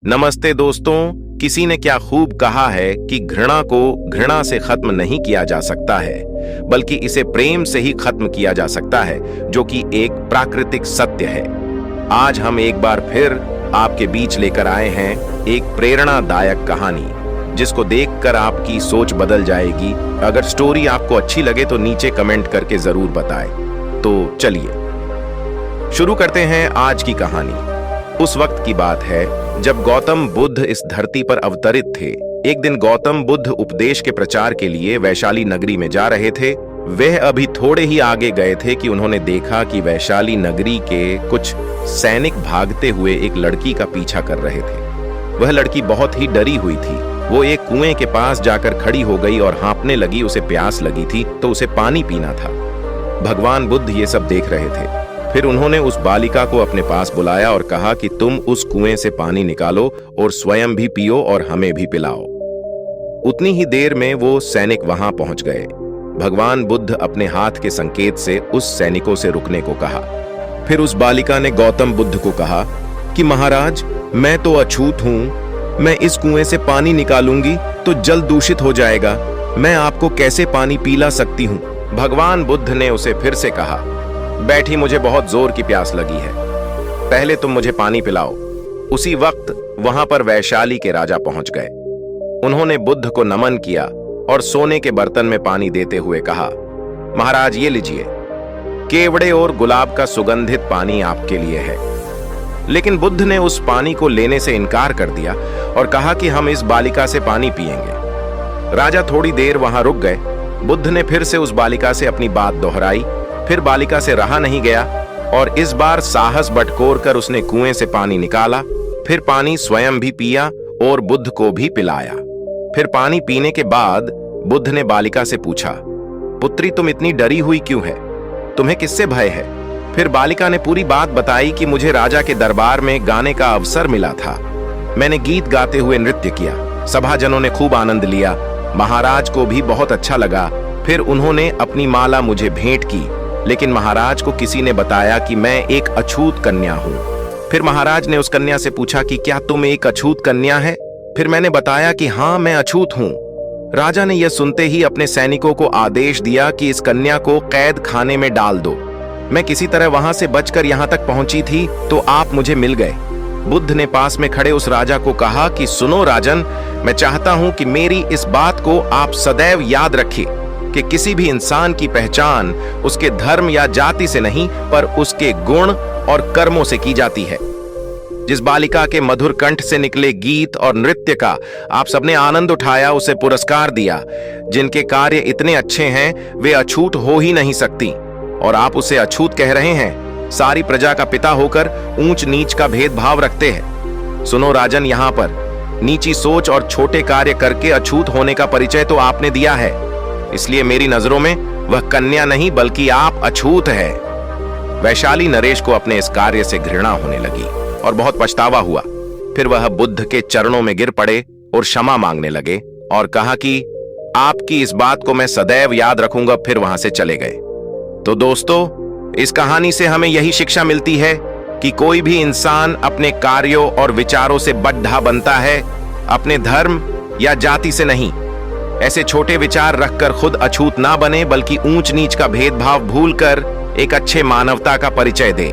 नमस्ते दोस्तों। किसी ने क्या खूब कहा है कि घृणा को घृणा से खत्म नहीं किया जा सकता है, बल्कि इसे प्रेम से ही खत्म किया जा सकता है, जो कि एक प्राकृतिक सत्य है। आज हम एक बार फिर आपके बीच लेकर आए हैं एक प्रेरणादायक कहानी, जिसको देखकर आपकी सोच बदल जाएगी। अगर स्टोरी आपको अच्छी लगे तो नीचे कमेंट करके जरूर बताएं। तो चलिए शुरू करते हैं आज की कहानी। उस वक्त की बात है जब गौतम बुद्ध इस धरती पर अवतरित थे। एक दिन गौतम बुद्ध उपदेश के प्रचार के लिए वैशाली नगरी में जा रहे थे। वह अभी थोड़े ही आगे गए थे कि उन्होंने देखा कि वैशाली नगरी के कुछ सैनिक भागते हुए एक लड़की का पीछा कर रहे थे। वह लड़की बहुत ही डरी हुई थी। वो एक कुएं के पास जाकर खड़ी हो गई और हाँफने लगी। उसे प्यास लगी थी तो उसे पानी पीना था। भगवान बुद्ध ये सब देख रहे थे। फिर उन्होंने उस बालिका को अपने पास बुलाया और कहा कि तुम उस कुएं से पानी निकालो और स्वयं भी पियो और हमें भी पिलाओ। उतनी ही देर में वो सैनिक वहां पहुंच गए। भगवान बुद्ध अपने हाथ के संकेत से उस सैनिकों से रुकने को कहा। फिर उस बालिका ने गौतम बुद्ध को कहा कि महाराज, मैं तो अछूत हूं। मैं इस कुएं से पानी निकालूंगी तो जल दूषित हो जाएगा। मैं आपको कैसे पानी पिला सकती हूं? भगवान बुद्ध ने उसे फिर से कहा, बैठी, मुझे बहुत जोर की प्यास लगी है। पहले तुम मुझे पानी पिलाओ। उसी वक्त वहां पर वैशाली के राजा पहुंच गए। उन्होंने बुद्ध को नमन किया और सोने के बर्तन में पानी देते हुए कहा, महाराज ये लीजिए, केवड़े और गुलाब का सुगंधित पानी आपके लिए है। लेकिन बुद्ध ने उस पानी को लेने से इनकार कर दिया और कहा कि हम इस बालिका से पानी पिएंगे। राजा थोड़ी देर वहां रुक गए। बुद्ध ने फिर से उस बालिका से अपनी बात दोहराई। फिर बालिका से रहा नहीं गया और इस बार साहस बटोर कर उसने कुएं से पानी निकाला। फिर पानी स्वयं भी पिया और बुद्ध को भी पिलाया। फिर पानी पीने के बाद बुद्ध ने बालिका से पूछा, पुत्री, तुम इतनी डरी हुई क्यों है? तुम्हें किससे भय है? फिर बालिका ने पूरी बात बताई कि मुझे राजा के दरबार में गाने का अवसर मिला था। मैंने गीत गाते हुए नृत्य किया। सभाजनों ने खूब आनंद लिया। महाराज को भी बहुत अच्छा लगा। फिर उन्होंने अपनी माला मुझे भेंट की, लेकिन महाराज को किसी ने बताया कि मैं एक अछूत कन्या हूं। फिर महाराज ने उस कन्या से पूछा कि क्या तुम एक अछूत कन्या है? फिर मैंने बताया कि हाँ, मैं अछूत हूं। राजा ने यह सुनते ही अपने सैनिकों को आदेश दिया कि इस कन्या को कैद खाने में डाल दो। मैं किसी तरह वहां से बचकर यहां तक पहुंची थी तो आप मुझे मिल गए। बुद्ध ने पास में खड़े उस राजा को कहा कि सुनो राजन, मैं चाहता हूं कि मेरी इस बात को आप सदैव याद रखिए कि किसी भी इंसान की पहचान उसके धर्म या जाति से नहीं, पर उसके गुण और कर्मों से की जाती है। जिस बालिका के मधुर कंठ से निकले गीत और नृत्य का आप सबने आनंद उठाया, उसे पुरस्कार दिया। जिनके कार्य इतने अच्छे हैं वे अछूत हो ही नहीं सकती, और आप उसे अछूत कह रहे हैं। सारी प्रजा का पिता होकर ऊंच नीच का भेदभाव रखते हैं। सुनो राजन, यहाँ पर नीची सोच और छोटे कार्य करके अछूत होने का परिचय तो आपने दिया है। इसलिए मेरी नजरों में वह कन्या नहीं बल्कि आप अछूत है। वैशाली नरेश को अपने इस कार्य से घृणा होने लगी और बहुत पछतावा हुआ। फिर वह बुद्ध के चरणों में गिर पड़े और क्षमा मांगने लगे और कहा कि आपकी इस बात को मैं सदैव याद रखूंगा। फिर वहां से चले गए। तो दोस्तों, इस कहानी से हमें यही शिक्षा मिलती है कि कोई भी इंसान अपने कार्यों और विचारों से बड्ढा बनता है, अपने धर्म या जाति से नहीं। ऐसे छोटे विचार रखकर खुद अछूत ना बने, बल्कि ऊंच नीच का भेदभाव भूलकर एक अच्छे मानवता का परिचय दे।